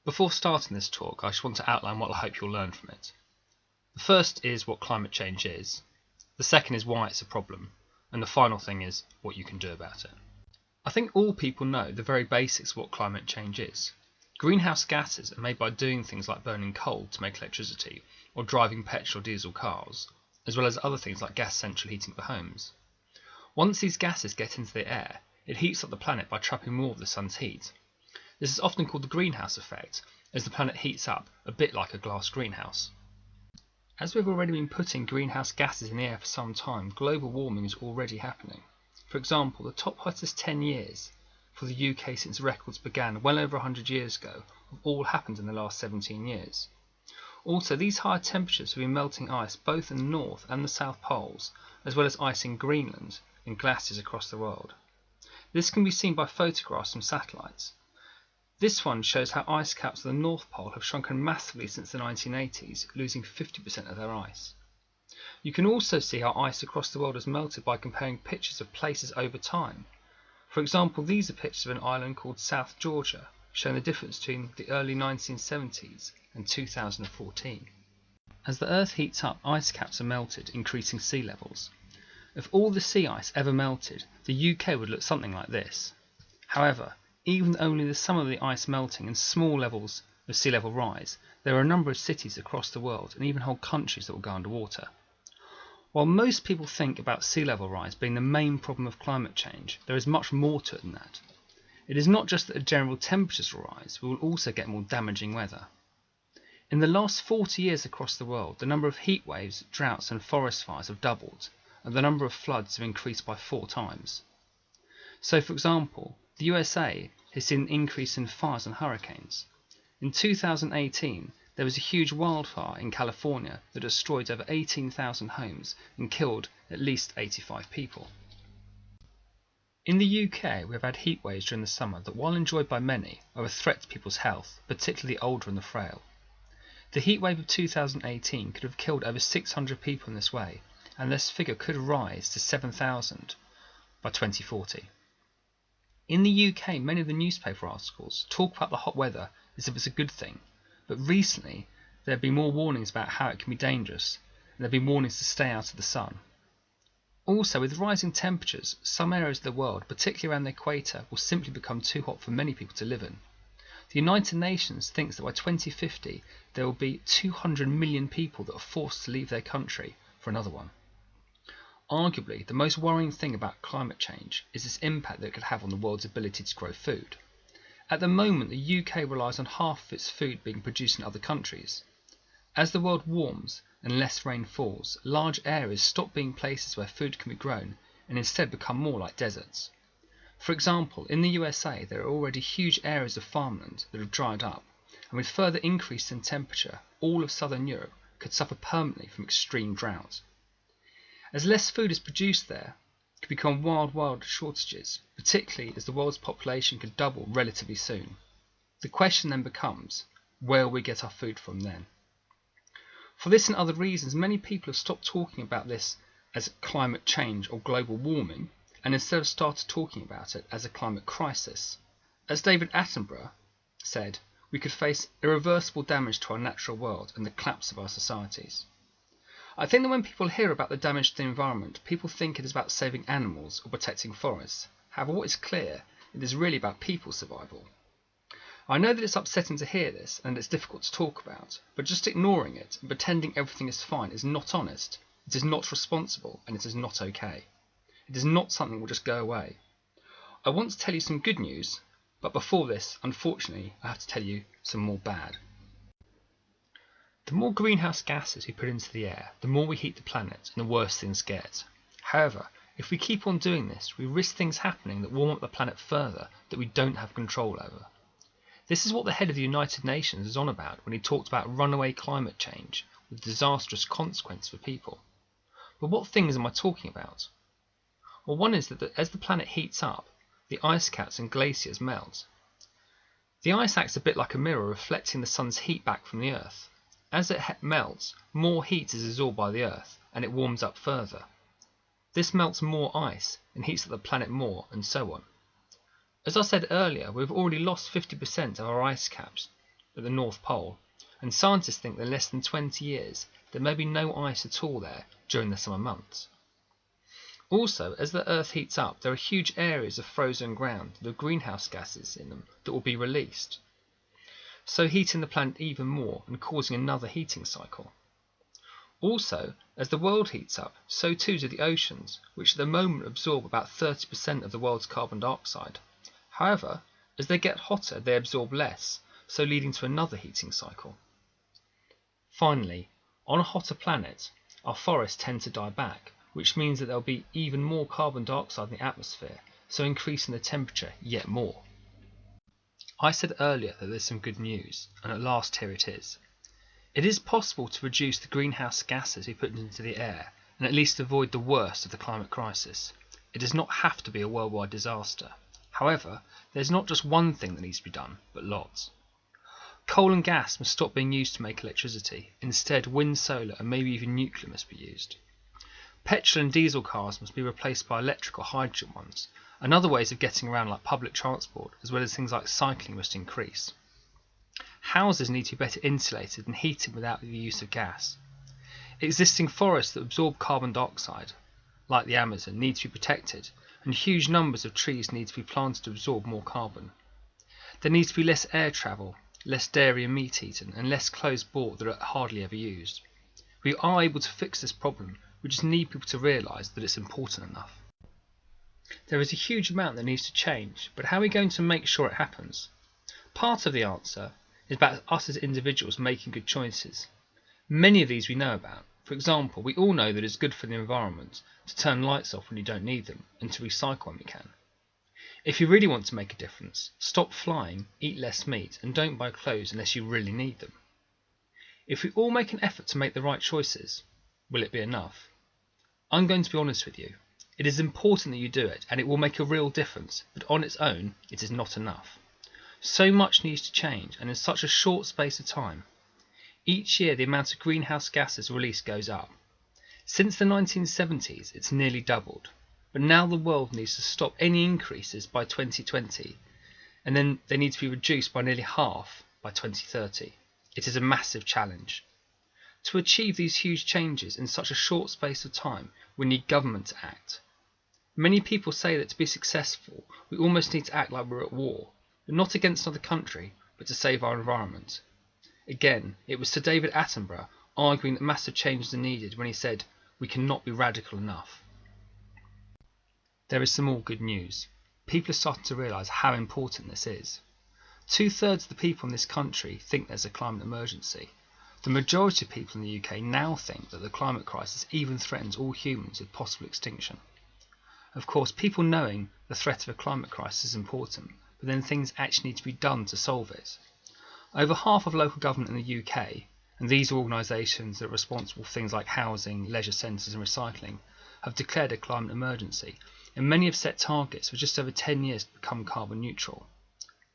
Before starting this talk, I just want to outline what I hope you'll learn from it. The first is what climate change is, the second is why it's a problem, and the final thing is what you can do about it. I think all people know the very basics of what climate change is. Greenhouse gases are made by doing things like burning coal to make electricity, or driving petrol or diesel cars, as well as other things like gas central heating for homes. Once these gases get into the air, it heats up the planet by trapping more of the sun's heat. This is often called the greenhouse effect, as the planet heats up a bit like a glass greenhouse. As we've already been putting greenhouse gases in the air for some time, global warming is already happening. For example, the top hottest 10 years for the UK since records began well over 100 years ago have all happened in the last 17 years. Also, these higher temperatures have been melting ice both in the North and the South Poles, as well as ice in Greenland and glaciers across the world. This can be seen by photographs from satellites. This one shows how ice caps of the North Pole have shrunken massively since the 1980s, losing 50% of their ice. You can also see how ice across the world has melted by comparing pictures of places over time. For example, these are pictures of an island called South Georgia, showing the difference between the early 1970s and 2014. As the Earth heats up, ice caps are melted, increasing sea levels. If all the sea ice ever melted, the UK would look something like this. However, even with only the sum of the ice melting and small levels of sea level rise, there are a number of cities across the world and even whole countries that will go underwater. While most people think about sea level rise being the main problem of climate change, there is much more to it than that. It is not just that the general temperatures will rise, we will also get more damaging weather. In the last 40 years across the world, the number of heat waves, droughts and forest fires have doubled, and the number of floods have increased by 4 times. So, for example, the USA has seen an increase in fires and hurricanes. In 2018, there was a huge wildfire in California that destroyed over 18,000 homes and killed at least 85 people. In the UK, we have had heat waves during the summer that, while enjoyed by many, are a threat to people's health, particularly the older and the frail. The heat wave of 2018 could have killed over 600 people in this way, and this figure could rise to 7,000 by 2040. In the UK, many of the newspaper articles talk about the hot weather as if it's a good thing, but recently there have been more warnings about how it can be dangerous, and there have been warnings to stay out of the sun. Also, with rising temperatures, some areas of the world, particularly around the equator, will simply become too hot for many people to live in. The United Nations thinks that by 2050 there will be 200 million people that are forced to leave their country for another one. Arguably, the most worrying thing about climate change is its impact that it could have on the world's ability to grow food. At the moment, the UK relies on half of its food being produced in other countries. As the world warms and less rain falls, large areas stop being places where food can be grown and instead become more like deserts. For example, in the USA, there are already huge areas of farmland that have dried up, and with further increase in temperature, all of southern Europe could suffer permanently from extreme drought. As less food is produced there, it could become wild shortages, particularly as the world's population could double relatively soon. The question then becomes, where will we get our food from then? For this and other reasons, many people have stopped talking about this as climate change or global warming, and instead have started talking about it as a climate crisis. As David Attenborough said, we could face irreversible damage to our natural world and the collapse of our societies. I think that when people hear about the damage to the environment, people think it is about saving animals or protecting forests. However, what is clear, it is really about people's survival. I know that it's upsetting to hear this and it's difficult to talk about, but just ignoring it and pretending everything is fine is not honest, it is not responsible, and it is not okay. It is not something that will just go away. I want to tell you some good news, but before this, unfortunately, I have to tell you some more bad. The more greenhouse gases we put into the air, the more we heat the planet and the worse things get. However, if we keep on doing this, we risk things happening that warm up the planet further that we don't have control over. This is what the head of the United Nations is on about when he talked about runaway climate change with disastrous consequences for people. But what things am I talking about? Well, one is that as the planet heats up, the ice caps and glaciers melt. The ice acts a bit like a mirror reflecting the sun's heat back from the Earth. As it melts, more heat is absorbed by the Earth and it warms up further. This melts more ice and heats up the planet more, and so on. As I said earlier, we've already lost 50% of our ice caps at the North Pole, and scientists think that in less than 20 years there may be no ice at all there during the summer months. Also, as the Earth heats up, there are huge areas of frozen ground with greenhouse gases in them that will be released, so heating the planet even more and causing another heating cycle. Also, as the world heats up, so too do the oceans, which at the moment absorb about 30% of the world's carbon dioxide. However, as they get hotter, they absorb less, so leading to another heating cycle. Finally, on a hotter planet, our forests tend to die back, which means that there will be even more carbon dioxide in the atmosphere, so increasing the temperature yet more. I said earlier that there's some good news, and at last here it is. It is possible to reduce the greenhouse gases we put into the air and at least avoid the worst of the climate crisis. It does not have to be a worldwide disaster. However, there's not just one thing that needs to be done, but lots. Coal and gas must stop being used to make electricity. Instead, wind, solar and maybe even nuclear must be used. Petrol and diesel cars must be replaced by electric or hydrogen ones, and other ways of getting around like public transport, as well as things like cycling, must increase. Houses need to be better insulated and heated without the use of gas. Existing forests that absorb carbon dioxide, like the Amazon, need to be protected, and huge numbers of trees need to be planted to absorb more carbon. There needs to be less air travel, less dairy and meat eaten, and less clothes bought that are hardly ever used. We are able to fix this problem, we just need people to realise that it's important enough. There is a huge amount that needs to change, but how are we going to make sure it happens? Part of the answer is about us as individuals making good choices. Many of these we know about. For example, we all know that it's good for the environment to turn lights off when you don't need them and to recycle when we can. If you really want to make a difference, stop flying, eat less meat and don't buy clothes unless you really need them. If we all make an effort to make the right choices, will it be enough? I'm going to be honest with you. It is important that you do it and it will make a real difference, but on its own it is not enough. So much needs to change and in such a short space of time. Each year the amount of greenhouse gases released goes up. Since the 1970s it's nearly doubled, but now the world needs to stop any increases by 2020 and then they need to be reduced by nearly half by 2030. It is a massive challenge. To achieve these huge changes in such a short space of time, we need government to act. Many people say that to be successful, we almost need to act like we're at war, but not against another country, but to save our environment. Again, it was Sir David Attenborough arguing that massive changes are needed when he said, "We cannot be radical enough." There is some more good news. People are starting to realise how important this is. 2/3 of the people in this country think there's a climate emergency. The majority of people in the UK now think that the climate crisis even threatens all humans with possible extinction. Of course, people knowing the threat of a climate crisis is important, but then things actually need to be done to solve it. Over half of local government in the UK, and these are organisations that are responsible for things like housing, leisure centres and recycling, have declared a climate emergency, and many have set targets for just over 10 years to become carbon neutral.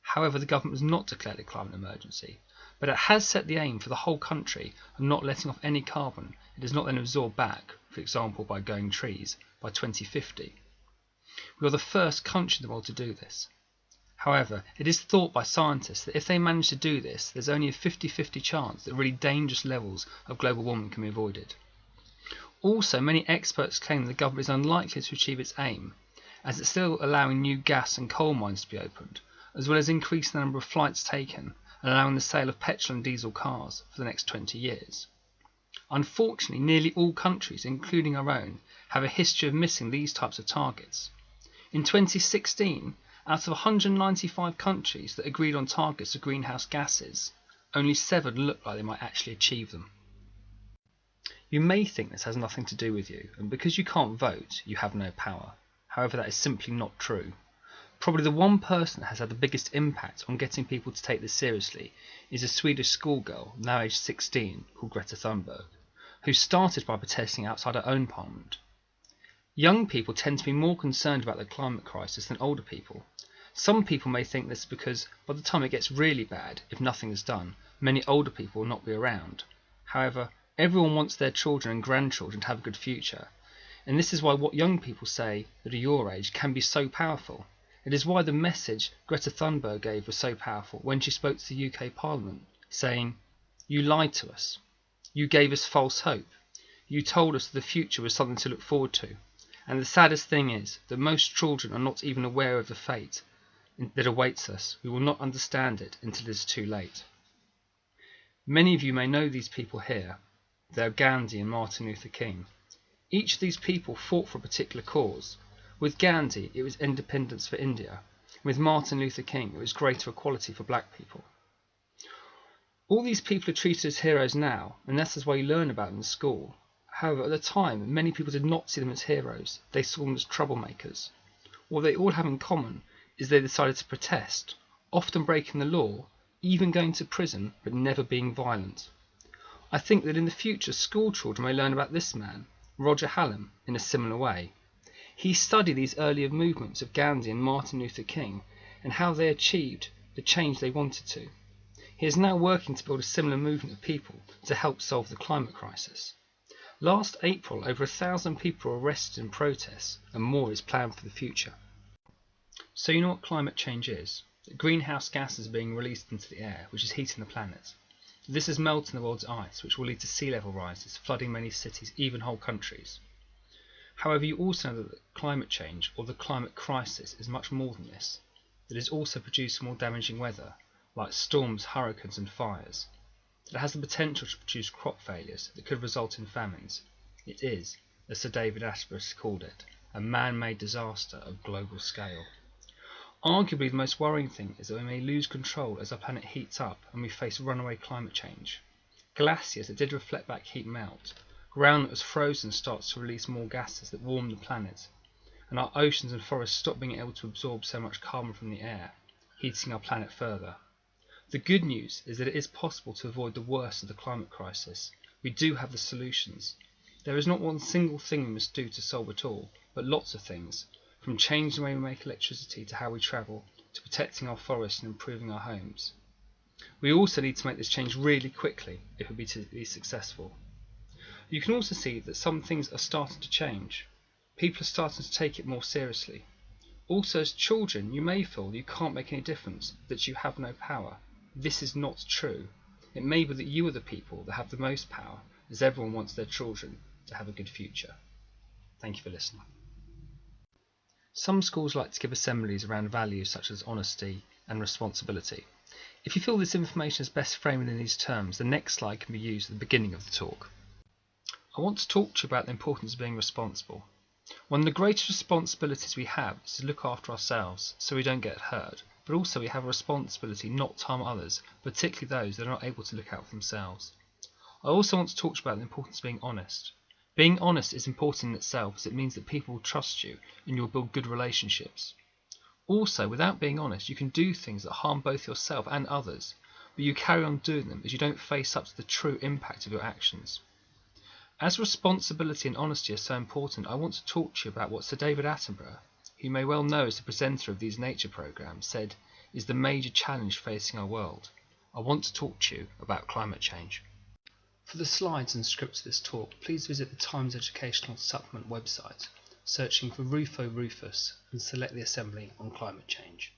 However, the government has not declared a climate emergency, but it has set the aim for the whole country of not letting off any carbon it does not then absorb back, for example by growing trees, by 2050. We are the first country in the world to do this. However, it is thought by scientists that if they manage to do this, there's only a 50-50 chance that really dangerous levels of global warming can be avoided. Also, many experts claim that the government is unlikely to achieve its aim, as it's still allowing new gas and coal mines to be opened, as well as increasing the number of flights taken and allowing the sale of petrol and diesel cars for the next 20 years. Unfortunately, nearly all countries, including our own, have a history of missing these types of targets. In 2016, out of 195 countries that agreed on targets of greenhouse gases, only 7 looked like they might actually achieve them. You may think this has nothing to do with you, and because you can't vote, you have no power. However, that is simply not true. Probably the one person that has had the biggest impact on getting people to take this seriously is a Swedish schoolgirl, now aged 16, called Greta Thunberg, who started by protesting outside her own parliament. Young people tend to be more concerned about the climate crisis than older people. Some people may think this because by the time it gets really bad, if nothing is done, many older people will not be around. However, everyone wants their children and grandchildren to have a good future, and this is why what young people say that are your age can be so powerful. It is why the message Greta Thunberg gave was so powerful when she spoke to the UK Parliament saying, "You lied to us. You gave us false hope. You told us that the future was something to look forward to. And the saddest thing is that most children are not even aware of the fate that awaits us. We will not understand it until it is too late." Many of you may know these people here. They are Gandhi and Martin Luther King. Each of these people fought for a particular cause. With Gandhi, it was independence for India. With Martin Luther King, it was greater equality for black people. All these people are treated as heroes now, and that is why you learn about them in school. However, at the time, many people did not see them as heroes. They saw them as troublemakers. What they all have in common is they decided to protest, often breaking the law, even going to prison, but never being violent. I think that in the future, school children may learn about this man, Roger Hallam, in a similar way. He studied these earlier movements of Gandhi and Martin Luther King and how they achieved the change they wanted to. He is now working to build a similar movement of people to help solve the climate crisis. Last April, over 1,000 people were arrested in protests, and more is planned for the future. So you know what climate change is? Greenhouse gases are being released into the air, which is heating the planet. This is melting the world's ice, which will lead to sea level rises, flooding many cities, even whole countries. However, you also know that climate change, or the climate crisis, is much more than this. It is also producing more damaging weather, like storms, hurricanes and fires. It has the potential to produce crop failures that could result in famines. It is, as Sir David Attenborough called it, a man-made disaster of global scale. Arguably the most worrying thing is that we may lose control as our planet heats up and we face runaway climate change. Glaciers that did reflect back heat melt, ground that was frozen starts to release more gases that warm the planet, and our oceans and forests stop being able to absorb so much carbon from the air, heating our planet further. The good news is that it is possible to avoid the worst of the climate crisis. We do have the solutions. There is not one single thing we must do to solve it all, but lots of things, from changing the way we make electricity to how we travel, to protecting our forests and improving our homes. We also need to make this change really quickly if we are to be successful. You can also see that some things are starting to change. People are starting to take it more seriously. Also, as children, you may feel you can't make any difference, that you have no power. This is not true. It may be that you are the people that have the most power, as everyone wants their children to have a good future. Thank you for listening. Some schools like to give assemblies around values such as honesty and responsibility. If you feel this information is best framed in these terms, the next slide can be used at the beginning of the talk. I want to talk to you about the importance of being responsible. One of the greatest responsibilities we have is to look after ourselves so we don't get hurt, but also we have a responsibility not to harm others, particularly those that are not able to look out for themselves. I also want to talk to you about the importance of being honest. Being honest is important in itself, as it means that people will trust you and you'll build good relationships. Also, without being honest, you can do things that harm both yourself and others, but you carry on doing them as you don't face up to the true impact of your actions. As responsibility and honesty are so important, I want to talk to you about what Sir David Attenborough, who you may well know as the presenter of these nature programmes, said is the major challenge facing our world. I want to talk to you about climate change. For the slides and scripts of this talk, please visit the Times Educational Supplement website, searching for Rufo Rufus, and select the assembly on climate change.